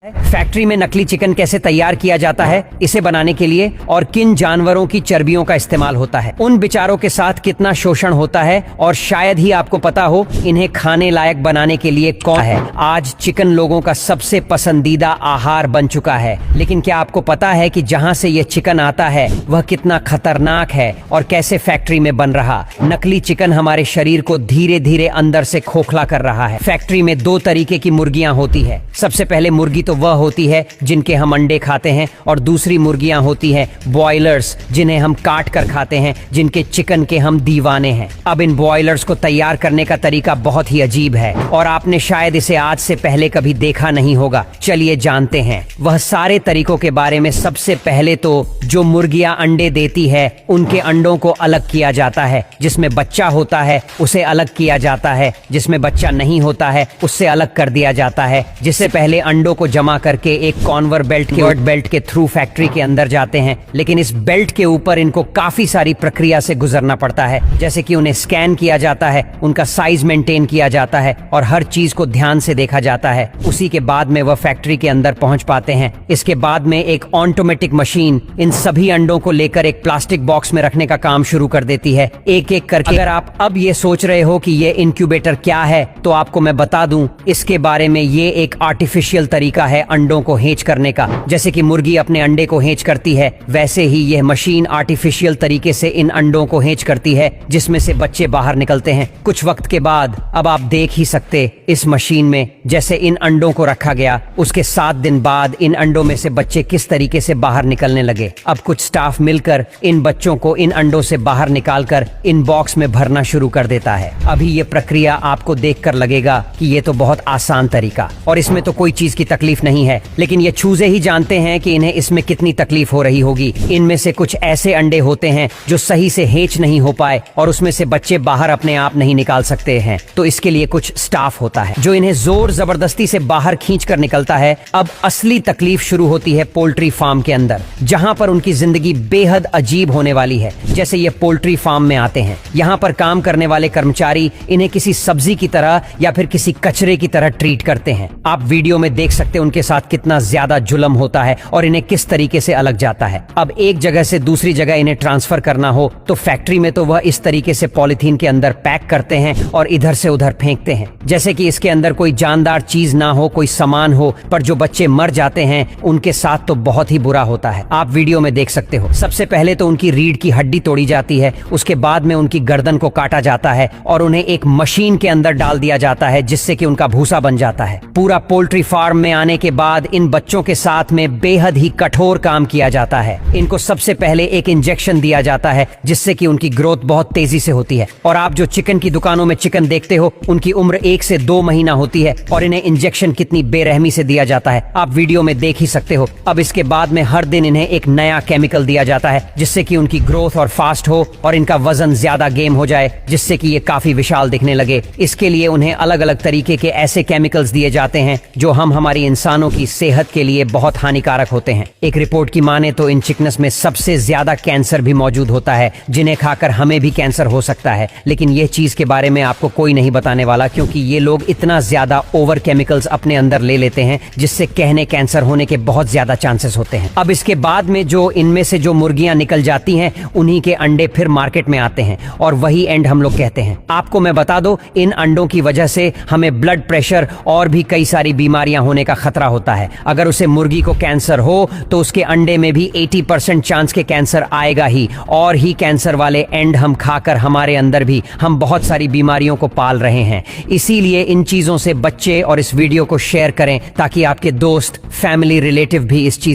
Factory में नकली chicken कैसे तैयार किया जाता है, इसे बनाने के लिए और किन जानवरों की चर्बियों का इस्तेमाल होता है, उन बेचारों के साथ कितना शोषण होता है और शायद ही आपको पता हो इन्हें खाने लायक बनाने के लिए कौन है। आज चिकन लोगों का सबसे पसंदीदा आहार बन चुका है, लेकिन क्या आपको पता है कि जहां से ये चिकन आता है वह कितना खतरनाक है और कैसे फैक्ट्री में बन रहा। नकली चिकन हमारे शरीर को धीरे धीरे अंदर से खोखला कर रहा है। फैक्ट्री में दो तरीके की मुर्गियां होती है। सबसे पहले मुर्गी तो वह होती है जिनके हम अंडे खाते हैं और दूसरी मुर्गियां होती हैं बॉयलर्स, जिन्हें हम काट कर खाते हैं, जिनके चिकन के हम दीवाने हैं। अब इन बॉयलर्स को तैयार करने का तरीका बहुत ही अजीब है और आपने शायद इसे आज से पहले कभी देखा नहीं होगा। चलिए जानते हैं वह सारे तरीकों के बारे में। सबसे पहले तो जो मुर्गियां अंडे देती है उनके अंडों को अलग किया जाता है। जिसमें बच्चा होता है उसे अलग किया जाता है, जिसमें बच्चा नहीं होता है उससे अलग कर दिया जाता है। जिससे पहले अंडों को जमा करके एक कॉन्वेयर बेल्ट के थ्रू फैक्ट्री के अंदर जाते हैं, लेकिन इस बेल्ट के ऊपर इनको काफी सारी प्रक्रिया से गुजरना पड़ता है। जैसे कि उन्हें स्कैन किया जाता है, उनका साइज मेंटेन किया जाता है और हर चीज को ध्यान से देखा जाता है। उसी के बाद में वह फैक्ट्री के अंदर पहुंच पाते हैं। इसके बाद में एक ऑटोमेटिक मशीन इन सभी अंडों को लेकर एक प्लास्टिक बॉक्स में रखने का काम शुरू कर देती है, एक एक करके। अगर आप अब ये सोच रहे हो कि ये इनक्यूबेटर क्या है, तो आपको मैं बता दूं इसके बारे में। ये एक आर्टिफिशियल तरीका है अंडों को हेंच करने का। जैसे कि मुर्गी अपने अंडे को हेंच करती है, वैसे ही यह मशीन आर्टिफिशियल तरीके से इन अंडों को हेंच करती है, जिसमें से बच्चे बाहर निकलते हैं। कुछ वक्त के बाद अब आप देख ही सकते इस मशीन में जैसे इन अंडों को रखा गया, उसके 7 दिन बाद इन अंडों में से बच्चे किस तरीके से बाहर निकलने लगे। अब कुछ स्टाफ मिलकर इन बच्चों को इन अंडों से बाहर निकालकर इन बॉक्स में भरना शुरू कर देता है। अभी ये प्रक्रिया आपको देखकर लगेगा कि ये तो बहुत आसान तरीका और इसमें तो कोई चीज की तकलीफ नहीं है, लेकिन ये चूजे ही जानते हैं कि इन्हें इसमें कितनी तकलीफ हो रही होगी। इनमें से कुछ ऐसे अंडे होते हैं जो सही से हेंच नहीं हो पाए और उसमें से बच्चे बाहर अपने आप नहीं निकाल सकते हैं, तो इसके लिए कुछ स्टाफ होता है जो इन्हें जोर जबरदस्ती से बाहर खींच कर निकलता है। अब असली तकलीफ शुरू होती है पोल्ट्री फार्म के अंदर, जहां पर उनकी जिंदगी बेहद अजीब होने वाली है। जैसे ये पोल्ट्री फार्म में आते हैं, यहाँ पर काम करने वाले कर्मचारी इन्हें किसी सब्जी की तरह या फिर किसी कचरे की तरह ट्रीट करते हैं। आप वीडियो में देख सकते हैं उनके साथ कितना ज्यादा जुल्म होता है और इन्हें किस तरीके से अलग जाता है। अब एक जगह से दूसरी जगह इन्हें ट्रांसफर करना हो तो फैक्ट्री में तो वह इस तरीके से पॉलिथीन के अंदर पैक करते हैं और इधर से उधर फेंकते हैं, जैसे कि इसके अंदर कोई जानदार चीज ना हो, कोई सामान हो। पर जो बच्चे मर जाते हैं उनके साथ तो बहुत ही बुरा होता है। आप वीडियो में देख सकते हो। सबसे पहले तो उनकी रीढ़ की हड्डी तोड़ी जाती है, उसके बाद में उनकी गर्दन को काटा जाता है और उन्हें एक मशीन के अंदर डाल दिया जाता है, जिससे कि उनका भूसा बन जाता है। पूरा पोल्ट्री फार्म में आने के बाद इन बच्चों के साथ में बेहद ही कठोर काम किया जाता है। इनको सबसे पहले एक इंजेक्शन दिया जाता है, जिससे कि उनकी ग्रोथ बहुत तेजी से होती है। और आप जो चिकन की दुकानों में चिकन देखते हो, उनकी उम्र 1 से 2 महीना होती है और इन्हें इंजेक्शन कितनी बेरहमी से दिया जाता है आप वीडियो में देख ही सकते हो। अब इसके बाद में हर दिन इन्हें एक नया केमिकल दिया जाता है, जिससे कि उनकी ग्रोथ और फास्ट हो और इनका वजन ज्यादा गेम हो जाए, जिससे कि ये काफी विशाल दिखने लगे। इसके लिए उन्हें अलग अलग तरीके के ऐसे केमिकल्स दिए जाते हैं जो हमारी इंसानों की सेहत के लिए बहुत हानिकारक होते हैं। एक रिपोर्ट की माने तो इन चिकन्स में सबसे ज्यादा कैंसर भी मौजूद होता है, जिन्हें खाकर हमें भी कैंसर हो सकता है। लेकिन यह चीज के बारे में आपको कोई नहीं बताने वाला, क्योंकि ये लोग इतना ज्यादा ओवर केमिकल्स अपने अंदर ले लेते हैं, जिससे कहने कैंसर होने के बहुत ज्यादा चांसेस होते हैं। अब इसके बाद में जो इनमें से जो मुर्गियां निकल जाती हैं, उन्हीं के अंडे फिर मार्केट में आते हैं और वही एंड हम लोग कहते हैं। आपको मैं बता दूं, इन अंडों की वजह से हमें ब्लड प्रेशर और भी कई सारी बीमारियां होने का खतरा होता है। अगर उसे मुर्गी को कैंसर हो तो उसके अंडे में भी 80% चांस के कैंसर आएगा ही, और ही कैंसर वाले एंड हम खाकर हमारे अंदर भी हम बहुत सारी बीमारियों को पाल रहे हैं। इसीलिए इन चीजों से बच्चे और इस वीडियो को शेयर करें, ताकि आपके दोस्त, फैमिली, रिलेटिव भी इस चीज